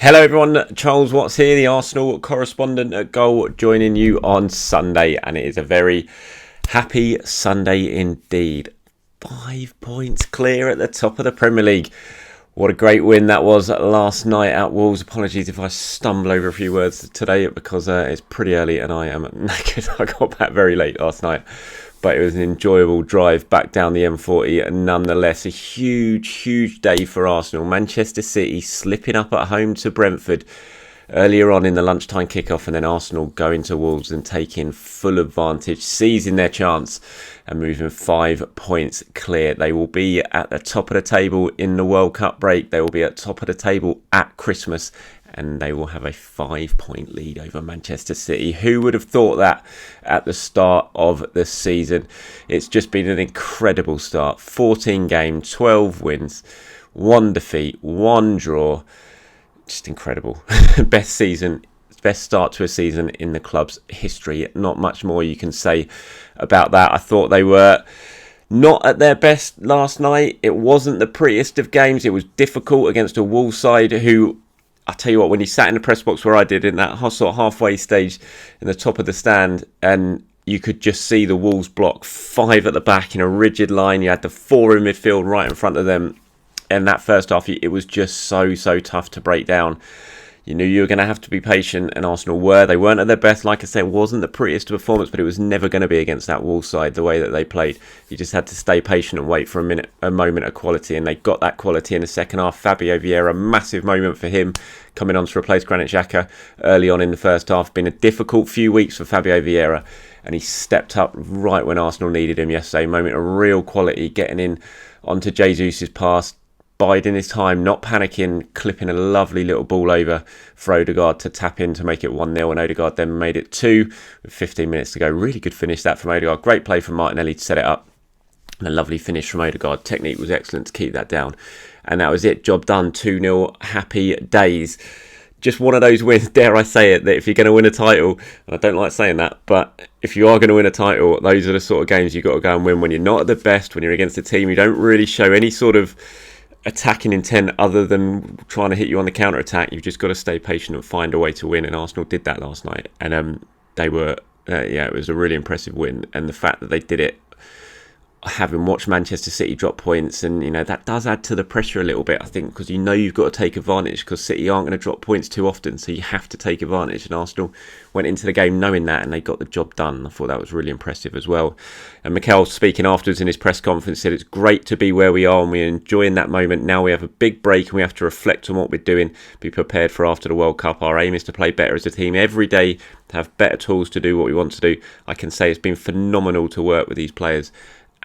Hello everyone, Charles Watts here, the Arsenal correspondent at Goal, joining you on Sunday, and it is a very happy Sunday indeed. 5 points clear at the top of the Premier League. What a great win that was last night at Wolves. Apologies if I stumble over a few words today because it's pretty early and I am knackered. I got back very late last night. But it was an enjoyable drive back down the M40 and nonetheless a huge day for Arsenal. Manchester City slipping up at home to Brentford earlier on in the lunchtime kickoff, and then Arsenal going to Wolves and taking full advantage, seizing their chance and moving 5 points clear. They will be at the top of the table in the World Cup break. They will be at top of the table at Christmas. And they will have a 5-point lead over Manchester City. Who would have thought that at the start of the season? It's just been an incredible start. 14 games, 12 wins, 1 defeat, 1 draw. Just incredible. Best start to a season in the club's history. Not much more you can say about that. I thought they were not at their best last night. It wasn't the prettiest of games. It was difficult against a Wolves side who, I tell you what, when you sat in the press box where I did in that sort of halfway stage in the top of the stand, and you could just see the Wolves block 5 at the back in a rigid line. You had the 4 in midfield right in front of them. And that first half, it was just so tough to break down. You knew you were going to have to be patient, and Arsenal were. They weren't at their best. Like I said, it wasn't the prettiest performance, but it was never going to be against that Wolves side the way that they played. You just had to stay patient and wait for a moment of quality, and they got that quality in the second half. Fabio Vieira, massive moment for him, coming on to replace Granit Xhaka early on in the first half. Been a difficult few weeks for Fabio Vieira, and he stepped up right when Arsenal needed him yesterday. Moment of real quality, getting in onto Jesus' pass, biding his time, not panicking, clipping a lovely little ball over for Odegaard to tap in to make it 1-0, and Odegaard then made it 2 with 15 minutes to go. Really good finish that from Odegaard. Great play from Martinelli to set it up, and a lovely finish from Odegaard. Technique was excellent to keep that down, and that was it. Job done. 2-0. Happy days. Just one of those wins, dare I say it, that if you're going to win a title, and I don't like saying that, but if you are going to win a title, those are the sort of games you've got to go and win when you're not at the best, when you're against a team you don't really show any sort of attacking intent other than trying to hit you on the counter attack. You've just got to stay patient and find a way to win, and Arsenal did that last night, and they were it was a really impressive win. And the fact that they did it having watched Manchester City drop points, and that does add to the pressure a little bit, I think, because you've got to take advantage, because City aren't going to drop points too often, so you have to take advantage, and Arsenal went into the game knowing that, and they got the job done. I thought that was really impressive as well. And Mikel, speaking afterwards in his press conference, said it's great to be where we are and we're enjoying that moment. Now we have a big break and we have to reflect on what we're doing, be prepared for after the World Cup. Our aim is to play better as a team every day, to have better tools to do what we want to do. I can say it's been phenomenal to work with these players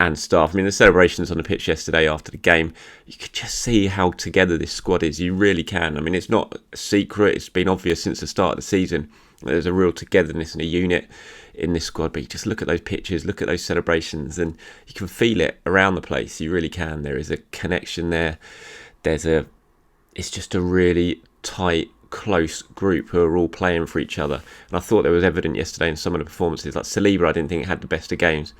and staff. I mean, the celebrations on the pitch yesterday after the game, you could just see how together this squad is. You really can. I mean, it's not a secret. It's been obvious since the start of the season. There's a real togetherness and a unit in this squad. But you just look at those pictures, look at those celebrations, and you can feel it around the place. You really can. There is a connection there. It's just a really tight, close group who are all playing for each other. And I thought that was evident yesterday in some of the performances. Like Saliba, I didn't think had the best of games.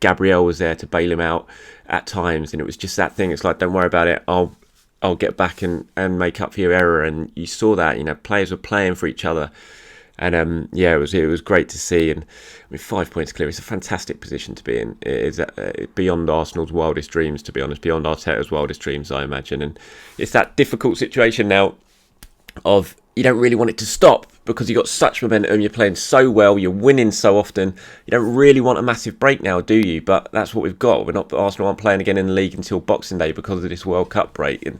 Gabriel was there to bail him out at times, and it was just that thing. It's like, don't worry about it. I'll get back and make up for your error. And you saw that, players were playing for each other, and it was great to see. And I mean, 5 points clear. It's a fantastic position to be in. It is beyond Arsenal's wildest dreams, to be honest, beyond Arteta's wildest dreams, I imagine. And it's that difficult situation now of you don't really want it to stop, because you've got such momentum, you're playing so well, you're winning so often. You don't really want a massive break now, do you? But that's what we've got. Arsenal aren't playing again in the league until Boxing Day because of this World Cup break. And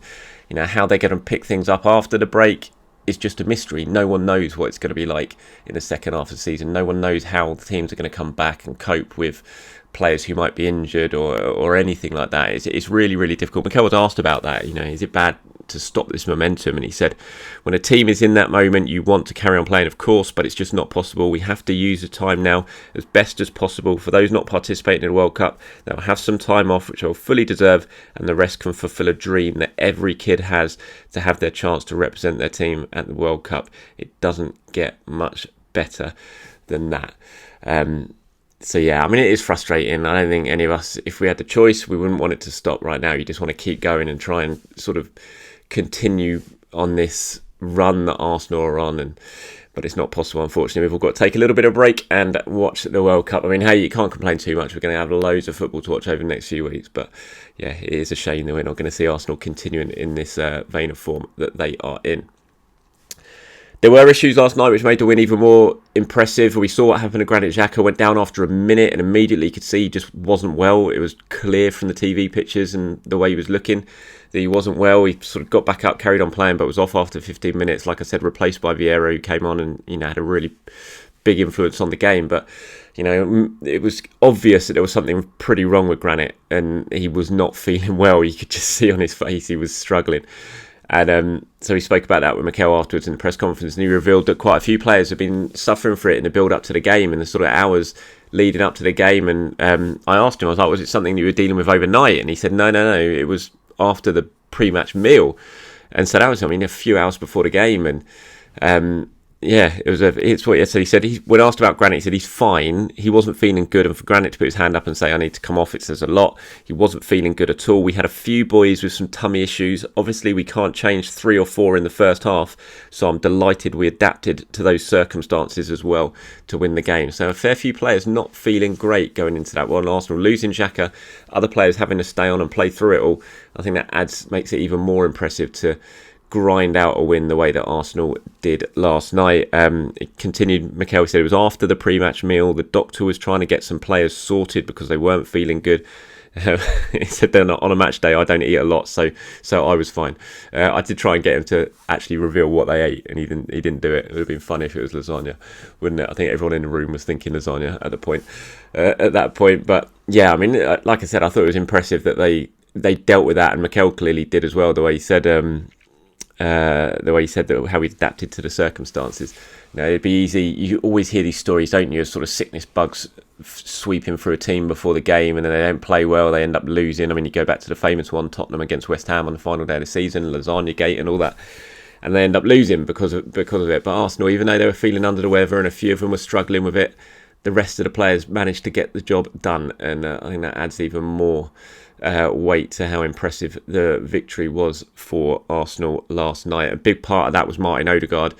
how they're going to pick things up after the break is just a mystery. No one knows what it's going to be like in the second half of the season. No one knows how the teams are going to come back and cope with players who might be injured or anything like that. It's really, really difficult. Mikel was asked about that. Is it bad to stop this momentum? And he said, when a team is in that moment, you want to carry on playing, of course, but it's just not possible. We have to use the time now as best as possible. For those not participating in the World Cup, they'll have some time off, which they'll fully deserve, and the rest can fulfill a dream that every kid has to have their chance to represent their team at the World Cup. It doesn't get much better than that. So yeah, I mean, it is frustrating. I don't think any of us, if we had the choice, we wouldn't want it to stop right now. You just want to keep going and try and sort of continue on this run that Arsenal are on, but it's not possible, unfortunately. We've all got to take a little bit of break and watch the World Cup. I mean, hey, you can't complain too much. We're going to have loads of football to watch over the next few weeks. But yeah, it is a shame that we're not going to see Arsenal continuing in this vein of form that they are in. There were issues last night which made the win even more impressive. We saw what happened to Granit Xhaka. Went down after a minute and immediately could see he just wasn't well. It was clear from the TV pictures and the way he was looking that he wasn't well. He sort of got back up, carried on playing, but was off after 15 minutes. Like I said, replaced by Vieira, who came on and had a really big influence on the game. But it was obvious that there was something pretty wrong with Granit, and he was not feeling well. You could just see on his face he was struggling. And so he spoke about that with Mikel afterwards in the press conference, and he revealed that quite a few players have been suffering for it in the build-up to the game and the sort of hours leading up to the game. And I asked him, I was like, was it something you were dealing with overnight? And he said, no, it was after the pre-match meal. And so that was, a few hours before the game. And it's what he said. He said, when asked about Granit, he said he's fine. He wasn't feeling good. And for Granit to put his hand up and say, I need to come off, it says a lot. He wasn't feeling good at all. We had a few boys with some tummy issues. Obviously, we can't change 3 or 4 in the first half. So I'm delighted we adapted to those circumstances as well to win the game. So a fair few players not feeling great going into that one. Arsenal losing Xhaka, other players having to stay on and play through it all. I think that makes it even more impressive to grind out a win the way that Arsenal did last night. It continued, Mikel said it was after the pre-match meal. The doctor was trying to get some players sorted because they weren't feeling good. He said they're not on a match day. I don't eat a lot, so I was fine. I did try and get him to actually reveal what they ate, and he didn't do it. It would have been funny if it was lasagna, wouldn't it? I think everyone in the room was thinking lasagna at that point. But yeah, like I said, I thought it was impressive that they dealt with that, and Mikel clearly did as well. The way he said that how he adapted to the circumstances. It'd be easy. You always hear these stories, don't you, of sort of sickness bugs sweeping through a team before the game, and then they don't play well, they end up losing. You go back to the famous one, Tottenham against West Ham on the final day of the season, lasagna gate and all that, and they end up losing because of it. But Arsenal, even though they were feeling under the weather and a few of them were struggling with it, the rest of the players managed to get the job done, and I think that adds even more weight to how impressive the victory was for Arsenal last night. A big part of that was Martin Odegaard.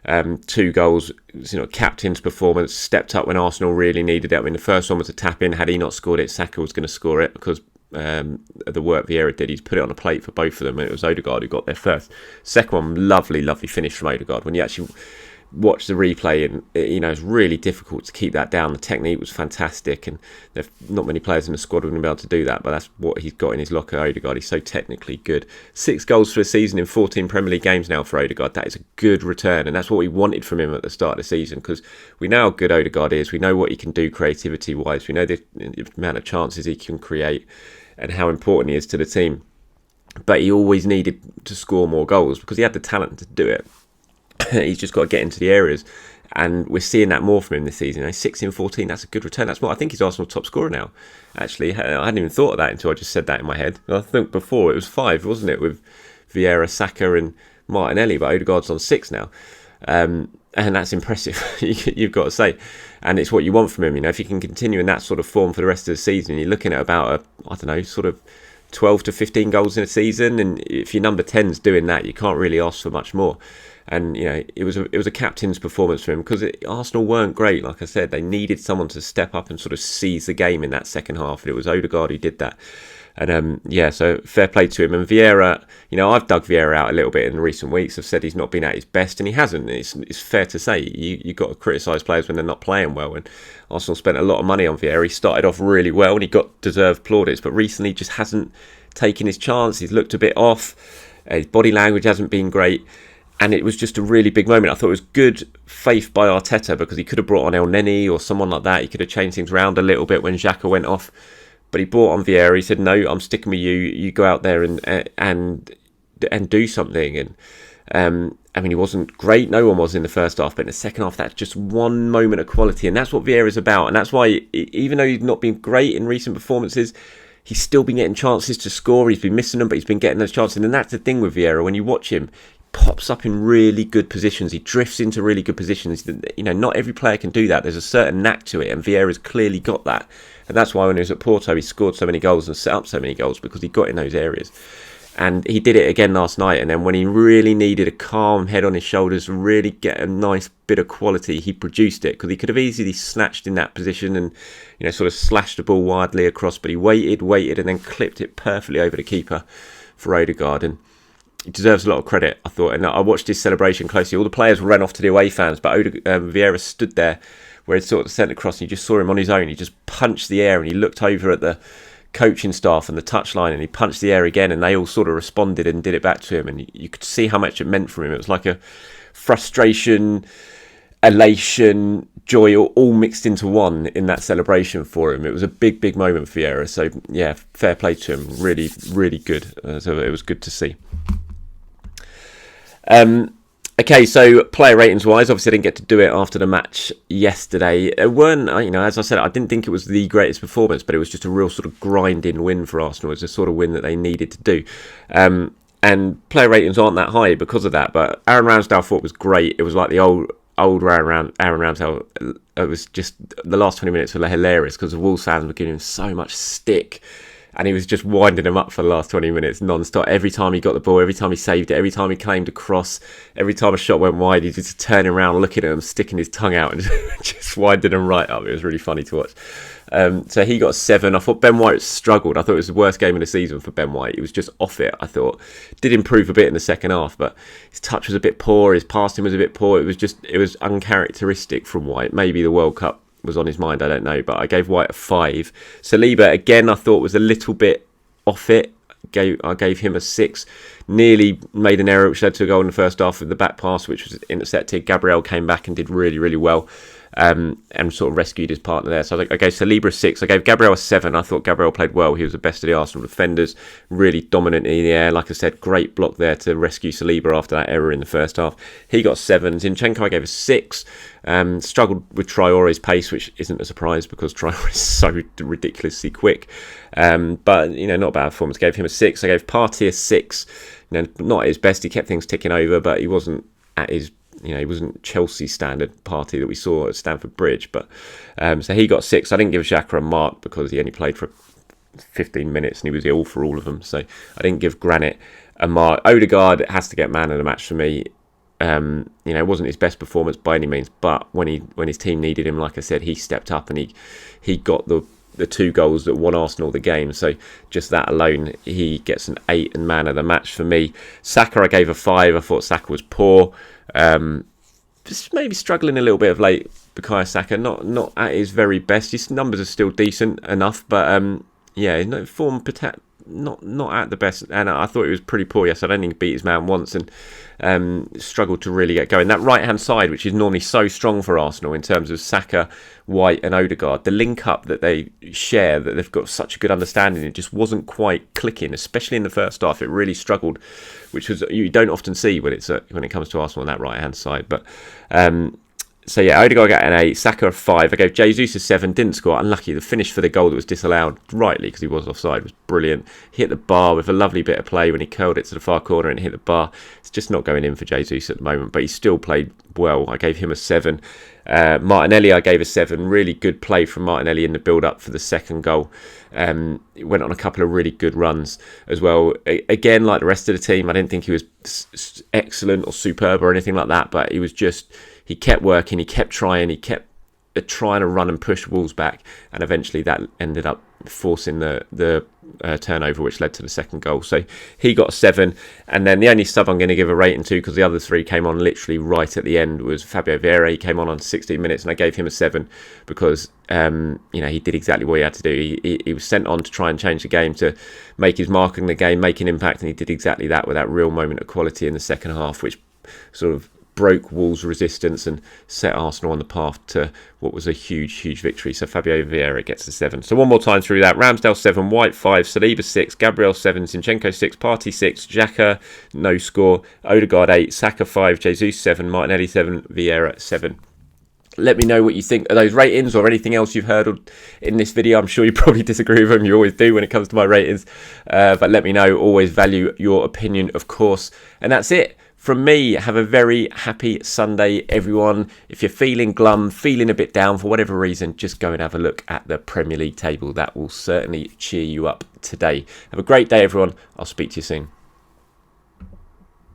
2 goals, captain's performance, stepped up when Arsenal really needed it. The first one was a tap in. Had he not scored it, Saka was going to score it because the work Vieira did. He's put it on a plate for both of them, and it was Odegaard who got there first. Second one, lovely finish from Odegaard. When you actually watch the replay, and it's really difficult to keep that down. The technique was fantastic, and there's not many players in the squad who would be able to do that, but that's what he's got in his locker. Odegaard, he's so technically good. 6 goals for a season in 14 Premier League games now for Odegaard. That is a good return, and that's what we wanted from him at the start of the season, because we know how good Odegaard is. We know what he can do creativity wise. We know the amount of chances he can create and how important he is to the team, but he always needed to score more goals because he had the talent to do it. He's just got to get into the areas, and we're seeing that more from him this season. 6 in 14, that's a good return. That's what I think he's Arsenal's top scorer now. Actually, I hadn't even thought of that until I just said that in my head. I think before it was 5, wasn't it, with Vieira, Saka and Martinelli, but Odegaard's on 6 now. And that's impressive, you've got to say. And it's what you want from him. If he can continue in that sort of form for the rest of the season, you're looking at about, sort of 12 to 15 goals in a season. And if your number 10's doing that, you can't really ask for much more. And it was a captain's performance for him, because Arsenal weren't great. Like I said, they needed someone to step up and sort of seize the game in that second half, and it was Odegaard who did that. And so fair play to him. And Vieira, I've dug Vieira out a little bit in recent weeks. I've said he's not been at his best, and he hasn't. It's fair to say you've got to criticise players when they're not playing well. And Arsenal spent a lot of money on Vieira. He started off really well, and he got deserved plaudits, but recently just hasn't taken his chance. He's looked a bit off. His body language hasn't been great. And it was just a really big moment. I thought it was good faith by Arteta, because he could have brought on El Neni or someone like that. He could have changed things around a little bit when Xhaka went off. But he brought on Vieira. He said, no, I'm sticking with you. You go out there and do something. And he wasn't great. No one was in the first half. But in the second half, that's just one moment of quality. And that's what Vieira's about. And that's why, even though he's not been great in recent performances, he's still been getting chances to score. He's been missing them, but he's been getting those chances. And that's the thing with Vieira. When you watch him, pops up in really good positions. He drifts into really good positions. Not every player can do that. There's a certain knack to it, and Vieira's clearly got that. And that's why when he was at Porto, he scored so many goals and set up so many goals, because he got in those areas. And he did it again last night. And then when he really needed a calm head on his shoulders, really get a nice bit of quality, he produced it. Because he could have easily snatched in that position and, sort of slashed the ball widely across. But he waited, and then clipped it perfectly over the keeper for Odegaard. And he deserves a lot of credit, I thought. And I watched his celebration closely. All the players ran off to the away fans, but Vieira stood there where he'd sort of sent across, and you just saw him on his own. He just punched the air, and he looked over at the coaching staff and the touchline, and he punched the air again, and they all sort of responded and did it back to him, and you could see how much it meant for him. It was like a frustration, elation, joy, all mixed into one in that celebration for him. It was a big moment for Vieira. So yeah, fair play to him. Really, really good. So it was good to see. Okay, so player ratings wise, obviously I didn't get to do it after the match yesterday. It weren't, as I said, I didn't think it was the greatest performance, but it was just a real sort of grinding win for Arsenal. It was a sort of win that they needed to do. And player ratings aren't that high because of that, but Aaron Ramsdale I thought was great. It was like the old Aaron Ramsdale. It was just, the last 20 minutes were hilarious because the Wolves fans were giving him so much stick. And he was just winding them up for the last 20 minutes non-stop. Every time he got the ball, every time he saved it, every time he claimed a cross, every time a shot went wide, he just turning around, looking at them, sticking his tongue out and just winding them right up. It was really funny to watch. So he got 7. I thought Ben White struggled. I thought it was the worst game of the season for Ben White. He was just off it, I thought. Did improve a bit in the second half, but his touch was a bit poor. His passing was a bit poor. It was uncharacteristic from White. Maybe the World Cup was on his mind, I don't know, but I gave White a 5. Saliba, again, I thought was a little bit off it. I gave him a 6. Nearly made an error which led to a goal in the first half with the back pass, which was intercepted. Gabriel came back and did really, really well, and sort of rescued his partner there. So I gave Saliba a 6. I gave Gabriel a 7. I thought Gabriel played well. He was the best of the Arsenal defenders, really dominant in the air. Like I said, great block there to rescue Saliba after that error in the first half. He got 7. Zinchenko I gave a 6. Struggled with Traore's pace, which isn't a surprise because Traore is so ridiculously quick. But not a bad performance. Gave him a 6. I gave Partey a 6. Not at his best. He kept things ticking over, but he wasn't at his, he wasn't Chelsea standard Partey that we saw at Stamford Bridge. But so he got 6. I didn't give Xhaka a mark because he only played for 15 minutes and he was ill for all of them. So I didn't give Granit a mark. Odegaard has to get man of the match for me. It wasn't his best performance by any means, but when his team needed him, like I said, he stepped up and he got the 2 goals that won Arsenal the game. So just that alone, he gets an 8 and man of the match for me. Saka I gave a 5. I thought Saka was poor. Just maybe struggling a little bit of late. Bukayo Saka, not at his very best. His numbers are still decent enough, but form not at the best, and I thought he was pretty poor. Yes, I don't think he beat his man once, and struggled to really get going. That right hand side, which is normally so strong for Arsenal in terms of Saka, White, and Odegaard, the link up that they share, that they've got such a good understanding, it just wasn't quite clicking, especially in the first half. It really struggled, which was you don't often see when it comes to Arsenal on that right hand side, but. So yeah, Odegaard got an 8, Saka a 5. I gave Jesus a 7, didn't score. Unlucky. The finish for the goal that was disallowed, rightly because he was offside, was brilliant. He hit the bar with a lovely bit of play when he curled it to the far corner and hit the bar. It's just not going in for Jesus at the moment, but he still played well. I gave him a 7. Martinelli I gave a 7. Really good play from Martinelli in the build-up for the second goal. He went on a couple of really good runs as well. Again, like the rest of the team, I didn't think he was excellent or superb or anything like that, but he was just... He kept working, he kept trying to run and push Wolves back, and eventually that ended up forcing the turnover, which led to the second goal. So he got 7, and then the only sub I'm going to give a rating to, because the other 3 came on literally right at the end, was Fabio Vieira. He came on 16 minutes, and I gave him a 7 because he did exactly what he had to do. He was sent on to try and change the game, to make his mark in the game, make an impact, and he did exactly that with that real moment of quality in the second half, which sort of broke Wolves' resistance and set Arsenal on the path to what was a huge victory. So Fabio Vieira gets a 7. So one more time through that: Ramsdale 7, White 5, Saliba 6, Gabriel 7, Zinchenko 6, Partey 6, Xhaka no score, Odegaard 8, Saka 5, Jesus 7, Martinelli 7, Vieira 7. Let me know what you think of those ratings or anything else you've heard in this video. I'm sure you probably disagree with them. You always do when it comes to my ratings. But let me know. Always value your opinion, of course. And that's it. From me, have a very happy Sunday, everyone. If you're feeling glum, feeling a bit down for whatever reason, just go and have a look at the Premier League table. That will certainly cheer you up today. Have a great day, everyone. I'll speak to you soon.